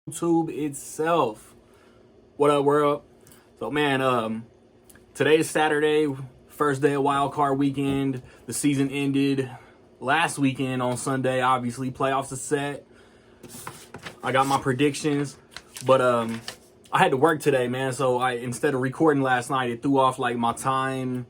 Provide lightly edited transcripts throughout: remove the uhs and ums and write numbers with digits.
YouTube itself. What up, world? So, man, today is Saturday, first day of Wild Card Weekend. The season ended last weekend on Sunday. Obviously, playoffs are set. I got my predictions, but I had to work today, man. So instead of recording last night, it threw off like my time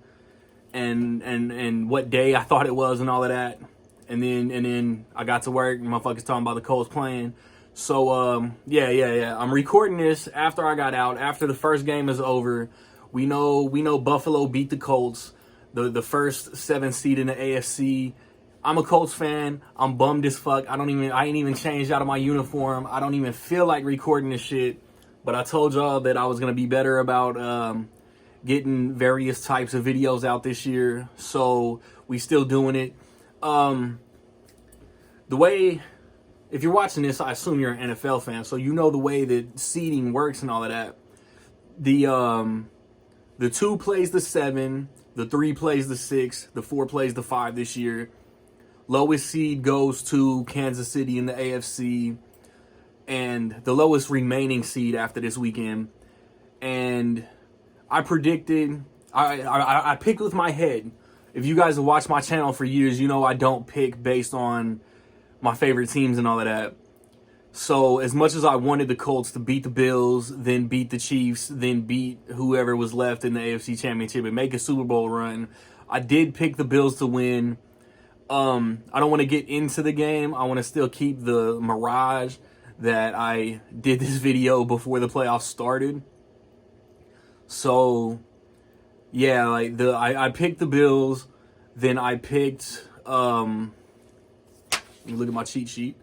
and what day I thought it was and all of that. And then I got to work. Motherfuckers talking about the Colts playing. So yeah. I'm recording this after I got out. After the first game is over, we know Buffalo beat the Colts, the first 7 seed in the AFC. I'm a Colts fan. I'm bummed as fuck. I ain't even changed out of my uniform. I don't even feel like recording this shit. But I told y'all that I was gonna be better about getting various types of videos out this year. So we still doing it. The way, if you're watching this, I assume you're an NFL fan, so you know the way that seeding works and all of that. The 2 plays the 7, the 3 plays the 6, the 4 plays the 5 this year. Lowest seed goes to Kansas City in the AFC, and the lowest remaining seed after this weekend. And I predicted, I picked with my head. If you guys have watched my channel for years, you know I don't pick based on my favorite teams and all of that. So as much as I wanted the Colts to beat the Bills, then beat the Chiefs, then beat whoever was left in the AFC Championship and make a Super Bowl run, I did pick the Bills to win. I don't want to get into the game. I want to still keep the mirage that I did this video before the playoffs started. So yeah, like I picked the Bills, then I picked let me look at my cheat sheet.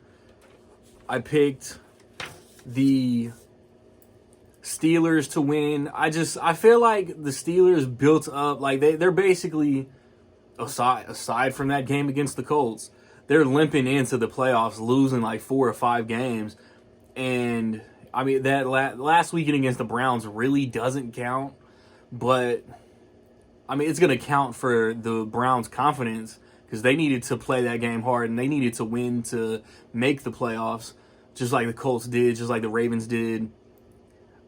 I picked the Steelers to win. I feel like the Steelers built up, like they're basically, aside from that game against the Colts, they're limping into the playoffs, losing like 4 or 5 games. And I mean, that last weekend against the Browns really doesn't count, but I mean, it's going to count for the Browns' confidence because they needed to play that game hard and they needed to win to make the playoffs, just like the Colts did, just like the Ravens did.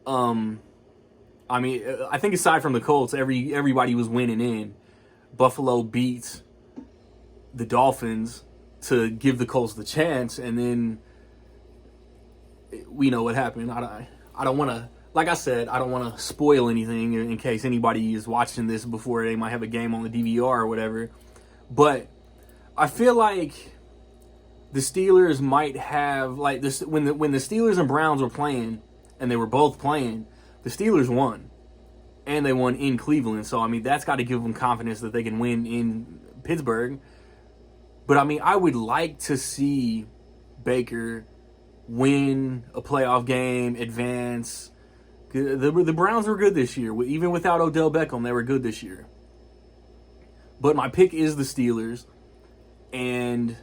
I mean, I think aside from the Colts, everybody was winning in. Buffalo beat the Dolphins to give the Colts the chance, and then we know what happened. I don't want to, like I said, I don't want to spoil anything in case anybody is watching this before they might have a game on the DVR or whatever. But I feel like the Steelers might have, like, this when the Steelers and Browns were playing, and they were both playing, the Steelers won, and they won in Cleveland. So I mean, that's got to give them confidence that they can win in Pittsburgh. But I mean, I would like to see Baker win a playoff game, advance. The Browns were good this year. Even without Odell Beckham, they were good this year. But my pick is the Steelers. And,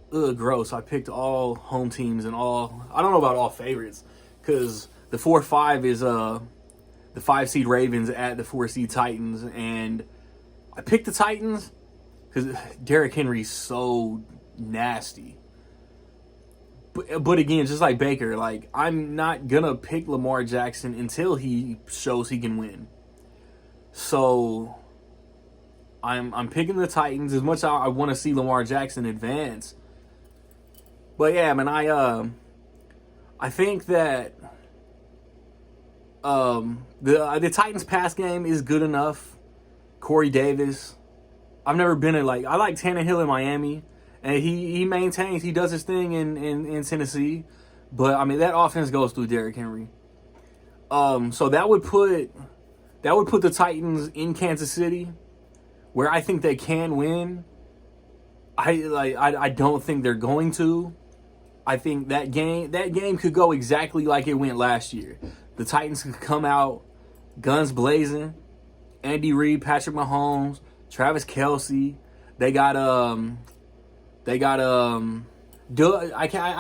gross. I picked all home teams and all. I don't know about all favorites. Because the 4-5 is the 5 seed Ravens at the 4 seed Titans. And I picked the Titans because Derrick Henry's so nasty. But again, just like Baker, like, I'm not gonna pick Lamar Jackson until he shows he can win. So I'm picking the Titans as much as I want to see Lamar Jackson advance. But yeah, man, I think that the Titans pass game is good enough. Corey Davis, I've never been I like Tannehill in Miami. And he maintains, he does his thing in Tennessee. But, I mean, that offense goes through Derrick Henry. So that would put the Titans in Kansas City, where I think they can win. I don't think they're going to. I think that game could go exactly like it went last year. The Titans could come out guns blazing. Andy Reid, Patrick Mahomes, Travis Kelce. They got I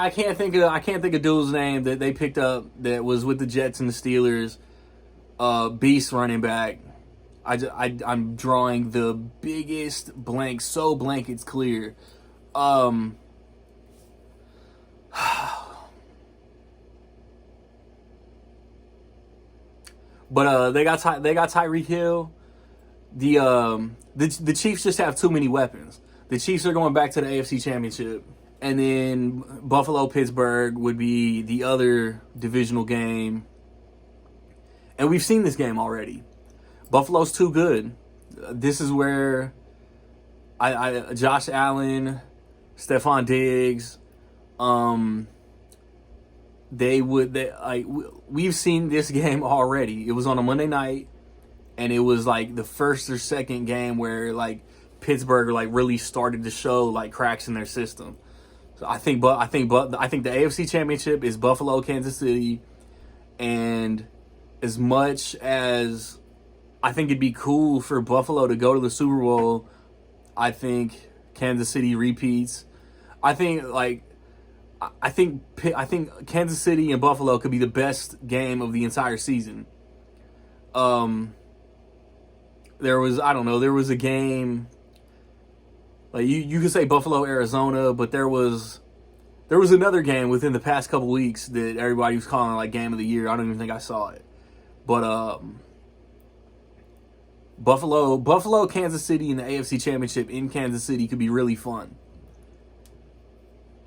can't think of dude's name that they picked up that was with the Jets and the Steelers. Beast running back. I'm drawing the biggest blank, so blank it's clear. But they got Tyreek Hill. The Chiefs just have too many weapons. The Chiefs are going back to the AFC Championship, and then Buffalo Pittsburgh would be the other divisional game. And we've seen this game already. Buffalo's too good. This is where Josh Allen, Stephon Diggs, we've seen this game already. It was on a Monday night, and it was like the first or second game where like Pittsburgh like really started to show like cracks in their system. So I think the AFC Championship is Buffalo, Kansas City, and as much as I think it'd be cool for Buffalo to go to the Super Bowl, I think Kansas City repeats. I think Kansas City and Buffalo could be the best game of the entire season. There was a game like you could say Buffalo, Arizona, but there was another game within the past couple weeks that everybody was calling like game of the year. I don't even think I saw it. But Buffalo, Kansas City in the AFC Championship in Kansas City could be really fun.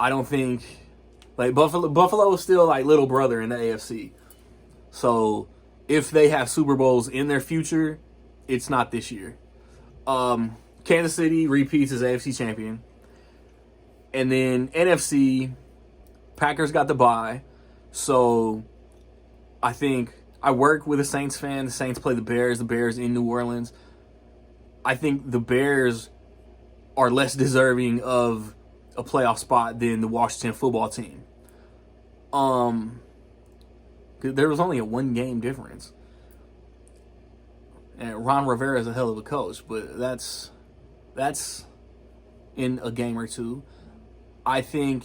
I don't think like Buffalo is still like little brother in the AFC. So if they have Super Bowls in their future, it's not this year. Kansas City repeats as AFC champion. And then NFC, Packers got the bye. So I think I work with a Saints fan. The Saints play the Bears in New Orleans. I think the Bears are less deserving of a playoff spot than the Washington football team. There was only a 1-game difference. And Ron Rivera is a hell of a coach, but that's in a game or two. I think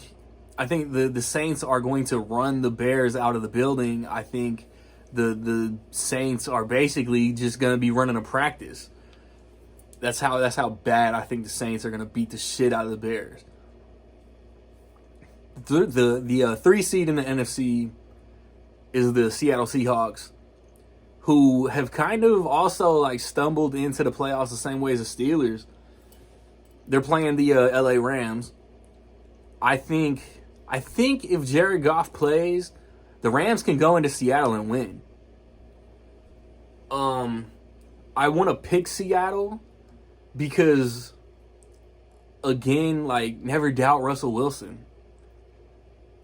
the Saints are going to run the Bears out of the building. I think the Saints are basically just going to be running a practice. That's how bad I think the Saints are going to beat the shit out of the Bears. The 3 seed in the NFC is the Seattle Seahawks, who have kind of also like stumbled into the playoffs the same way as the Steelers. They're playing the LA Rams. I think if Jared Goff plays, the Rams can go into Seattle and win. I want to pick Seattle because, again, like never doubt Russell Wilson.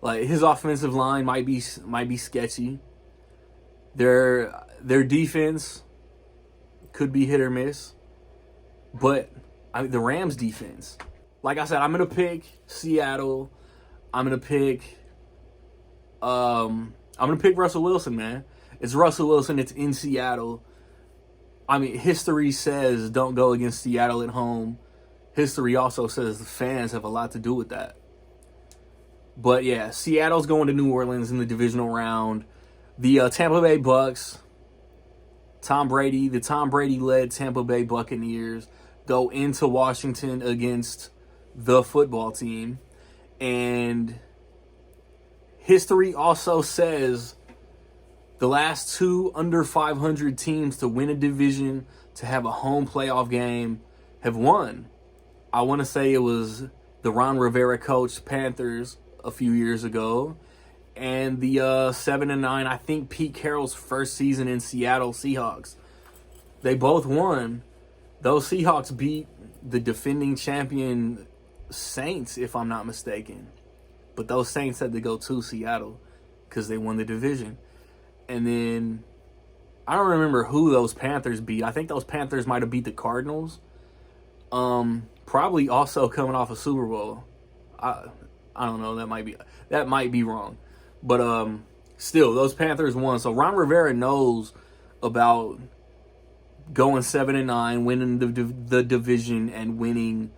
Like his offensive line might be sketchy. Their defense could be hit or miss, but the Rams defense. Like I said, I'm gonna pick Seattle. I'm gonna pick Russell Wilson, man. It's Russell Wilson. It's in Seattle. I mean, history says don't go against Seattle at home. History also says the fans have a lot to do with that. But yeah, Seattle's going to New Orleans in the divisional round. The Tampa Bay Bucks, the Tom Brady-led Tampa Bay Buccaneers go into Washington against the football team. And history also says the last 2 under 500 teams to win a division, to have a home playoff game, have won. I want to say it was the Ron Rivera coached Panthers a few years ago, and the 7-9, I think Pete Carroll's first season in Seattle Seahawks. They both won. Those Seahawks beat the defending champion Saints, if I'm not mistaken. But those Saints had to go to Seattle because they won the division. And then I don't remember who those Panthers beat. I think those Panthers might have beat the Cardinals. Probably also coming off a Super Bowl. I don't know. That might be wrong. But still, those Panthers won. So Ron Rivera knows about going 7-9, winning the division, and winning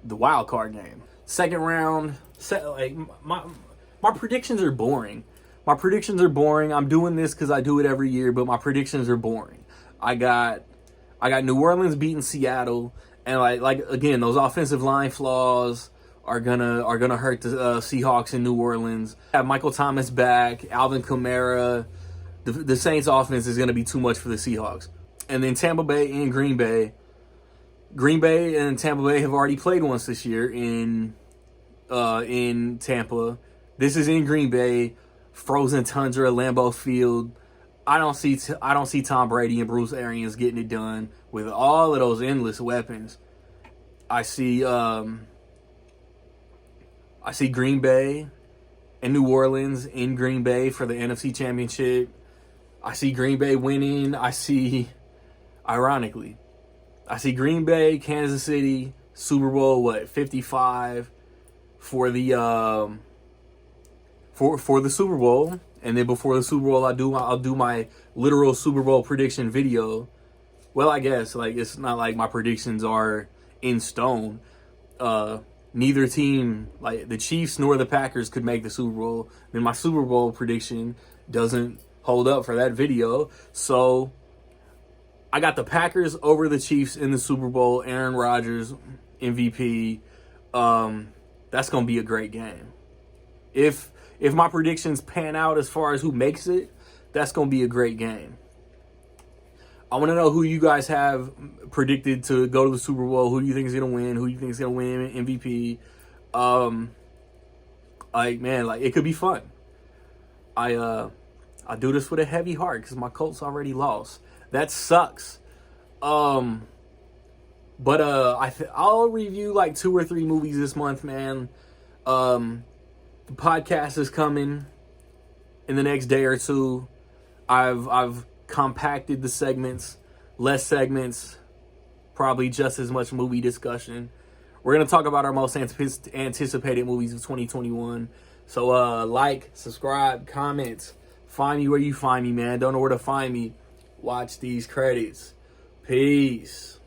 the wild card game. Second round, my predictions are boring. I'm doing this because I do it every year, but my predictions are boring. I got New Orleans beating Seattle, and like again, those offensive line flaws are gonna hurt the Seahawks in New Orleans. Have Michael Thomas back, Alvin Kamara, the Saints offense is going to be too much for the Seahawks. And then Tampa Bay and Green Bay. Green Bay and Tampa Bay have already played once this year in Tampa. This is in Green Bay, frozen tundra, Lambeau Field. I don't see Tom Brady and Bruce Arians getting it done with all of those endless weapons. I see Green Bay and New Orleans in Green Bay for the NFC Championship. I see Green Bay winning. Ironically, I see Green Bay, Kansas City, Super Bowl 55 for the for the Super Bowl, and then before the Super Bowl, I'll do my literal Super Bowl prediction video. Well, I guess like it's not like my predictions are in stone. Neither team, like the Chiefs nor the Packers, could make the Super Bowl. Then my Super Bowl prediction doesn't hold up for that video. So I got the Packers over the Chiefs in the Super Bowl. Aaron Rodgers, MVP. That's gonna be a great game. If my predictions pan out as far as who makes it, that's gonna be a great game. I want to know who you guys have predicted to go to the Super Bowl. Who do you think is going to win? Who do you think is going to win MVP? It could be fun. I do this with a heavy heart because my Colts already lost. That sucks. I'll review like 2 or 3 movies this month, man. The podcast is coming in the next day or two. I've compacted the segments, less segments, probably just as much movie discussion. We're going to talk about our most anticipated movies of 2021. So like, subscribe, comment, find me where you find me, man. Don't know where to find me. Watch these credits. Peace.